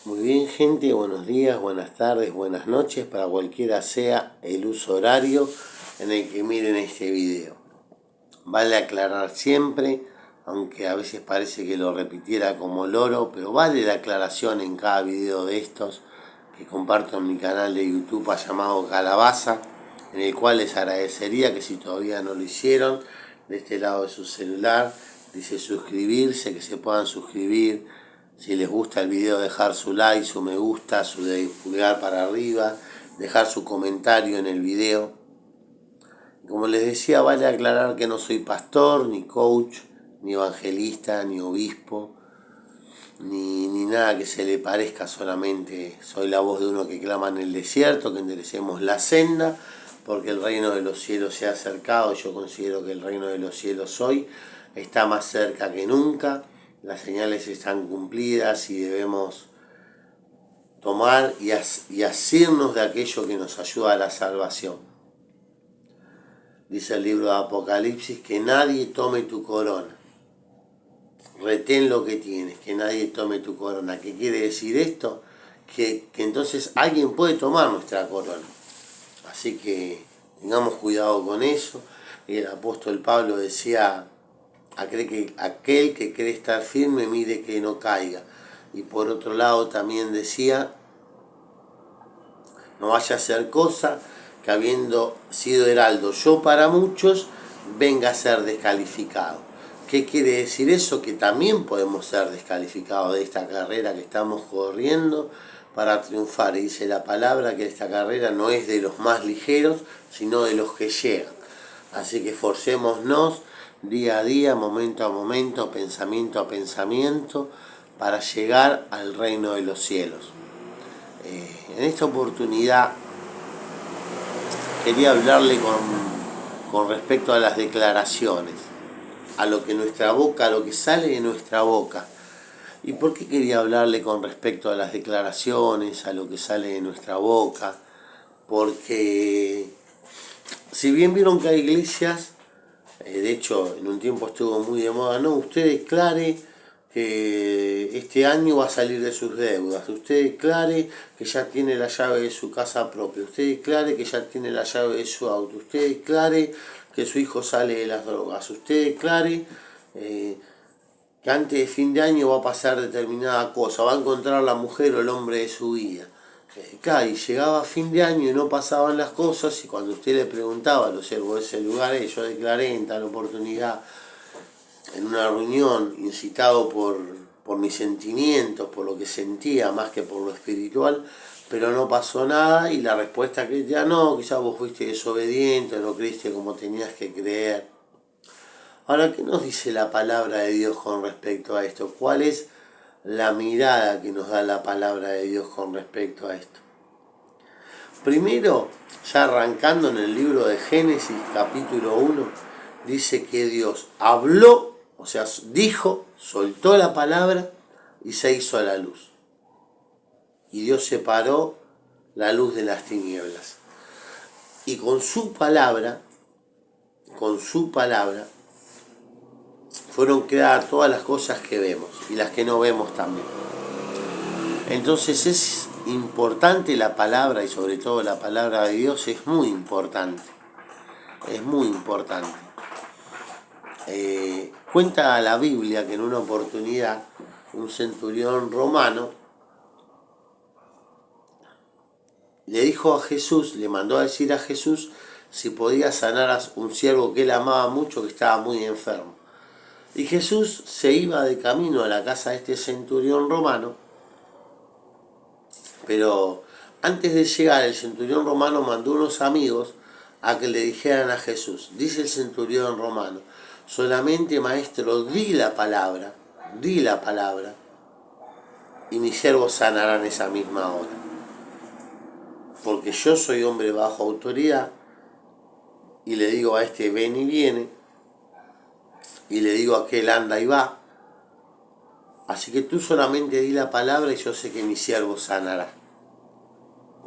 Muy bien, gente, buenos días, buenas tardes, buenas noches, para cualquiera sea el uso horario en el que miren este video. Vale aclarar siempre, aunque a veces parece que lo repitiera como loro, pero vale la aclaración en cada video de estos que comparto en mi canal de YouTube llamado Calabaza, en el cual les agradecería que si todavía no lo hicieron, de este lado de su celular, dice suscribirse, que se puedan suscribir. Si les gusta el video, dejar su like, su me gusta, su pulgar para arriba, dejar su comentario en el video. Como les decía, vale aclarar que no soy pastor, ni coach, ni evangelista, ni obispo, ni nada que se le parezca. Solamente soy la voz de uno que clama en el desierto, que enderecemos la senda, porque el reino de los cielos se ha acercado. Yo considero que el reino de los cielos hoy está más cerca que nunca. Las señales están cumplidas y debemos tomar y asirnos de aquello que nos ayuda a la salvación. Dice el libro de Apocalipsis que nadie tome tu corona. Retén lo que tienes, que nadie tome tu corona. ¿Qué quiere decir esto? Que entonces alguien puede tomar nuestra corona. Así que tengamos cuidado con eso. Y el apóstol Pablo decía: aquel que cree estar firme, mire que no caiga. Y por otro lado también decía: no vaya a ser cosa que habiendo sido heraldo yo para muchos, venga a ser descalificado. ¿Qué quiere decir eso? Que también podemos ser descalificados de esta carrera que estamos corriendo para triunfar. Y dice la palabra que esta carrera no es de los más ligeros, sino de los que llegan. Así que esforcémonos día a día, momento a momento, pensamiento a pensamiento, para llegar al reino de los cielos. En esta oportunidad quería hablarle con respecto a las declaraciones, a lo que nuestra boca, a lo que sale de nuestra boca. ¿Y por qué quería hablarle con respecto a las declaraciones, a lo que sale de nuestra boca? Porque si bien vieron que hay iglesias, de hecho en un tiempo estuvo muy de moda, no, usted declare que este año va a salir de sus deudas, usted declare que ya tiene la llave de su casa propia, usted declare que ya tiene la llave de su auto, usted declare que su hijo sale de las drogas, usted declare que antes de fin de año va a pasar determinada cosa, va a encontrar la mujer o el hombre de su vida. Claro, y llegaba fin de año y no pasaban las cosas, y cuando usted le preguntaba a los siervos de ese lugar, yo declaré en tal oportunidad, en una reunión, incitado por mis sentimientos, por lo que sentía más que por lo espiritual, pero no pasó nada, y la respuesta que ya no, quizás vos fuiste desobediente, no creíste como tenías que creer. Ahora, ¿qué nos dice la palabra de Dios con respecto a esto? ¿Cuál es la mirada que nos da la palabra de Dios con respecto a esto? Primero, ya arrancando en el libro de Génesis, capítulo 1, dice que Dios habló, o sea, dijo, soltó la palabra y se hizo la luz. Y Dios separó la luz de las tinieblas. Y con su palabra, fueron creadas todas las cosas que vemos y las que no vemos también. Entonces es importante la palabra, y sobre todo la palabra de Dios es muy importante. Es muy importante. Cuenta la Biblia que en una oportunidad un centurión romano le dijo a Jesús, le mandó a decir a Jesús si podía sanar a un siervo que él amaba mucho, que estaba muy enfermo. Y Jesús se iba de camino a la casa de este centurión romano, pero antes de llegar el centurión romano mandó unos amigos a que le dijeran a Jesús, dice el centurión romano, solamente maestro, di la palabra, y mi siervo sanará en esa misma hora. Porque yo soy hombre bajo autoridad, y le digo a este ven y viene, y le digo a aquel anda y va. Así que tú solamente di la palabra y yo sé que mi siervo sanará.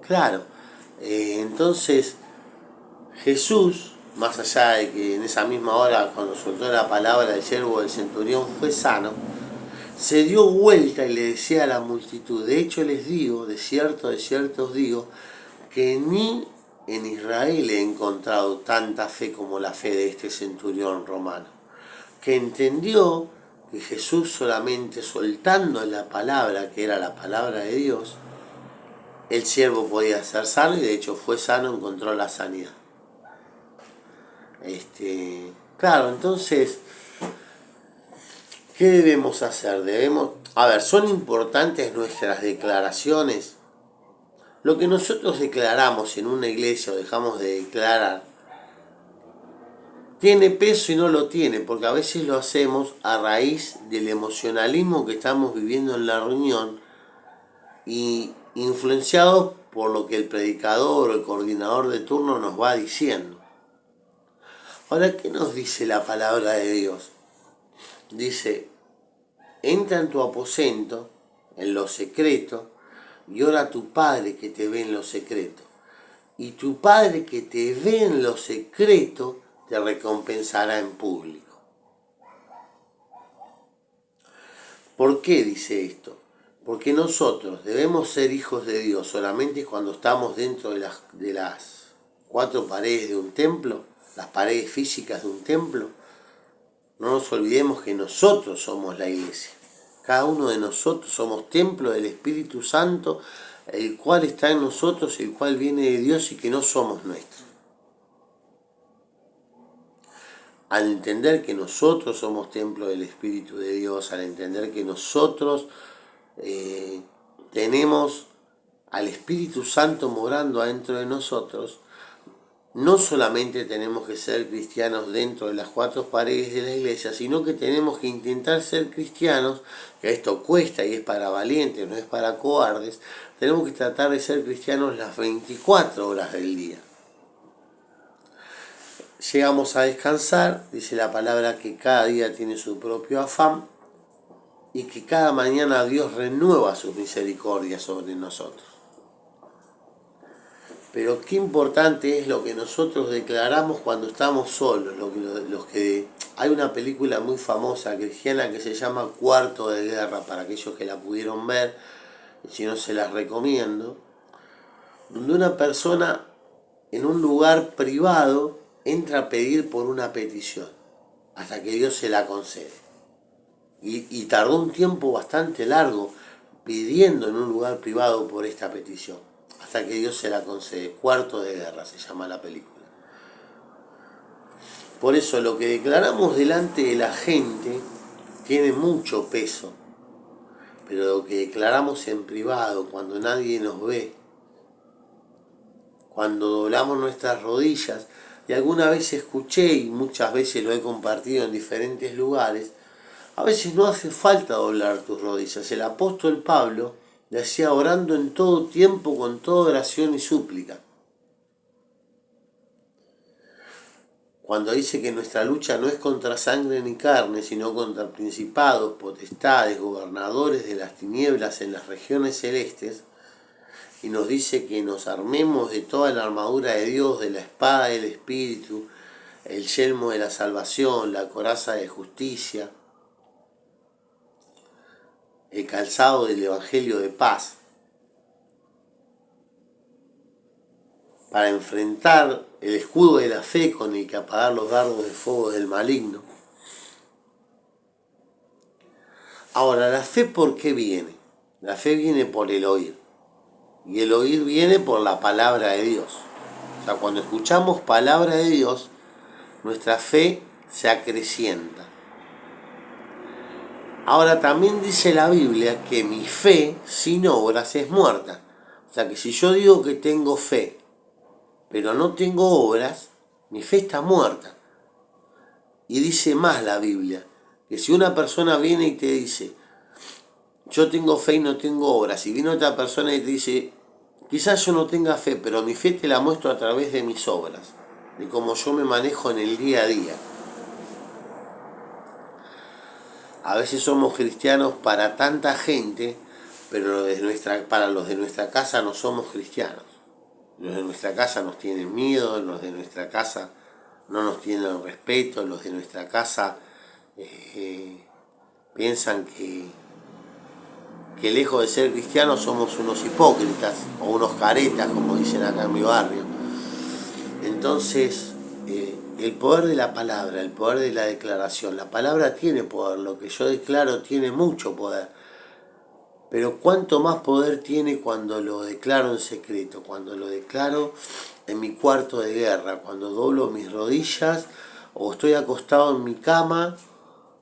Claro, entonces Jesús, más allá de que en esa misma hora, cuando soltó la palabra, el siervo del centurión fue sano, se dio vuelta y le decía a la multitud, de hecho les digo, de cierto os digo, que ni en Israel he encontrado tanta fe como la fe de este centurión romano, que entendió que Jesús solamente soltando la palabra, que era la palabra de Dios, el siervo podía ser sano, y de hecho fue sano, encontró la sanidad. Claro, entonces, ¿qué debemos hacer? ¿Son importantes nuestras declaraciones? Lo que nosotros declaramos en una iglesia o dejamos de declarar, tiene peso y no lo tiene, porque a veces lo hacemos a raíz del emocionalismo que estamos viviendo en la reunión y influenciados por lo que el predicador o el coordinador de turno nos va diciendo. Ahora, ¿qué nos dice la palabra de Dios? Dice, entra en tu aposento, en lo secreto, y ora a tu Padre que te ve en lo secreto. Y tu Padre que te ve en lo secreto te recompensará en público. ¿Por qué dice esto? Porque nosotros debemos ser hijos de Dios solamente cuando estamos dentro de las cuatro paredes de un templo, las paredes físicas de un templo. No nos olvidemos que nosotros somos la iglesia. Cada uno de nosotros somos templo del Espíritu Santo, el cual está en nosotros, el cual viene de Dios y que no somos nuestros. Al entender que nosotros somos templo del Espíritu de Dios, al entender que nosotros tenemos al Espíritu Santo morando adentro de nosotros, no solamente tenemos que ser cristianos dentro de las cuatro paredes de la iglesia, sino que tenemos que intentar ser cristianos, que esto cuesta y es para valientes, no es para cobardes. Tenemos que tratar de ser cristianos las 24 horas del día. Llegamos a descansar, dice la palabra que cada día tiene su propio afán y que cada mañana Dios renueva sus misericordias sobre nosotros. Pero qué importante es lo que nosotros declaramos cuando estamos solos. Hay una película muy famosa cristiana que se llama Cuarto de Guerra, para aquellos que la pudieron ver, y si no se las recomiendo, donde una persona en un lugar privado entra a pedir por una petición, hasta que Dios se la concede. Y tardó un tiempo bastante largo pidiendo en un lugar privado por esta petición, hasta que Dios se la concede. Cuarto de Guerra se llama la película. Por eso lo que declaramos delante de la gente tiene mucho peso, pero lo que declaramos en privado, cuando nadie nos ve, cuando doblamos nuestras rodillas, y alguna vez escuché y muchas veces lo he compartido en diferentes lugares, a veces no hace falta doblar tus rodillas. El apóstol Pablo decía orando en todo tiempo con toda oración y súplica. Cuando dice que nuestra lucha no es contra sangre ni carne, sino contra principados, potestades, gobernadores de las tinieblas en las regiones celestes, y nos dice que nos armemos de toda la armadura de Dios, de la espada del Espíritu, el yelmo de la salvación, la coraza de justicia, el calzado del Evangelio de paz, para enfrentar el escudo de la fe con el que apagar los dardos de fuego del maligno. Ahora, ¿la fe por qué viene? La fe viene por el oír. Y el oír viene por la palabra de Dios. O sea, cuando escuchamos palabra de Dios, nuestra fe se acrecienta. Ahora también dice la Biblia que mi fe sin obras es muerta. O sea que si yo digo que tengo fe, pero no tengo obras, mi fe está muerta. Y dice más la Biblia, que si una persona viene y te dice, yo tengo fe y no tengo obras, y viene otra persona y te dice, quizás yo no tenga fe, pero mi fe te la muestro a través de mis obras, de cómo yo me manejo en el día a día. A veces somos cristianos para tanta gente, pero para los de nuestra casa no somos cristianos. Los de nuestra casa nos tienen miedo, los de nuestra casa no nos tienen respeto, los de nuestra casa piensan que que lejos de ser cristianos somos unos hipócritas o unos caretas, como dicen acá en mi barrio. Entonces, el poder de la palabra, el poder de la declaración, la palabra tiene poder, lo que yo declaro tiene mucho poder, pero cuánto más poder tiene cuando lo declaro en secreto, cuando lo declaro en mi cuarto de guerra, cuando doblo mis rodillas o estoy acostado en mi cama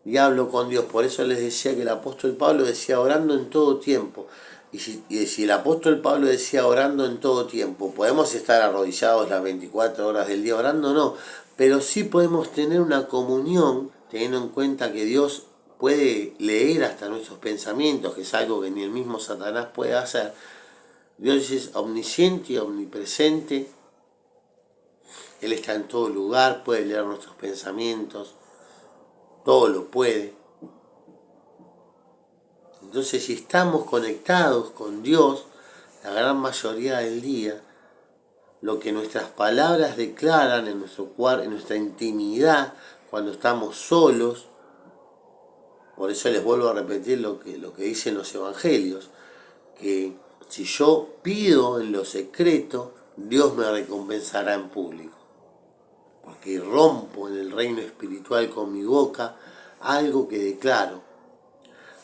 y hablo con Dios. Por eso les decía que el apóstol Pablo decía orando en todo tiempo. Y si el apóstol Pablo decía orando en todo tiempo, ¿podemos estar arrodillados las 24 horas del día orando? No, pero sí podemos tener una comunión teniendo en cuenta que Dios puede leer hasta nuestros pensamientos, que es algo que ni el mismo Satanás puede hacer. Dios es omnisciente y omnipresente. Él está en todo lugar, puede leer nuestros pensamientos, todo lo puede. Entonces, si estamos conectados con Dios la gran mayoría del día, lo que nuestras palabras declaran en nuestra intimidad, cuando estamos solos, por eso les vuelvo a repetir lo que dicen los evangelios, que si yo pido en lo secreto, Dios me recompensará en público. Porque rompo en el reino espiritual con mi boca algo que declaro.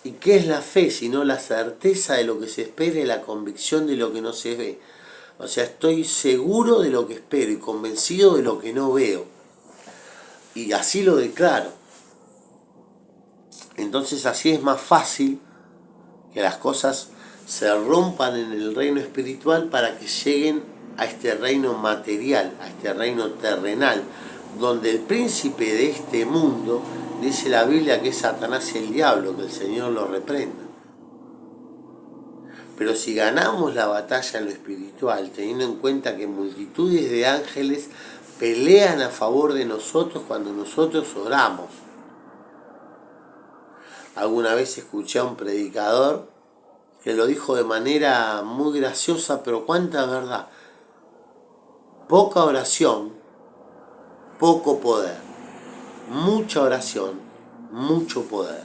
¿Y qué es la fe? Sino la certeza de lo que se espera y la convicción de lo que no se ve. O sea, estoy seguro de lo que espero y convencido de lo que no veo. Y así lo declaro. Entonces así es más fácil que las cosas se rompan en el reino espiritual para que lleguen a este reino material, a este reino terrenal, donde el príncipe de este mundo, dice la Biblia que es Satanás y el diablo, que el Señor lo reprenda. Pero si ganamos la batalla en lo espiritual, teniendo en cuenta que multitudes de ángeles pelean a favor de nosotros cuando nosotros oramos. Alguna vez escuché a un predicador que lo dijo de manera muy graciosa, pero cuánta verdad. Poca oración, poco poder. Mucha oración, mucho poder.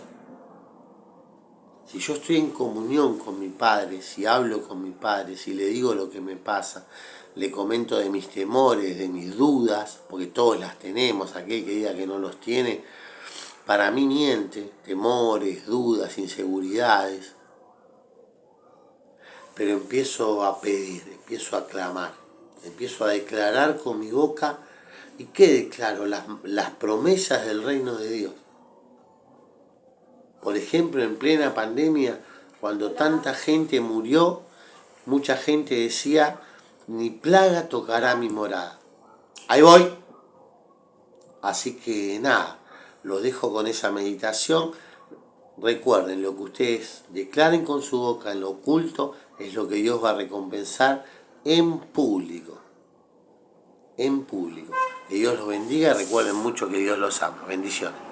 Si yo estoy en comunión con mi Padre, si hablo con mi Padre, si le digo lo que me pasa, le comento de mis temores, de mis dudas, porque todos las tenemos, aquel que diga que no los tiene, para mí miente, temores, dudas, inseguridades. Pero empiezo a pedir, empiezo a clamar, empiezo a declarar con mi boca. ¿Y qué declaro? Las promesas del reino de Dios. Por ejemplo, en plena pandemia, cuando tanta gente murió, mucha gente decía, ni plaga tocará mi morada. Ahí voy. Así que nada, los dejo con esa meditación. Recuerden, lo que ustedes declaren con su boca en lo oculto es lo que Dios va a recompensar en público. En público. Que Dios los bendiga y recuerden mucho que Dios los ama. Bendiciones.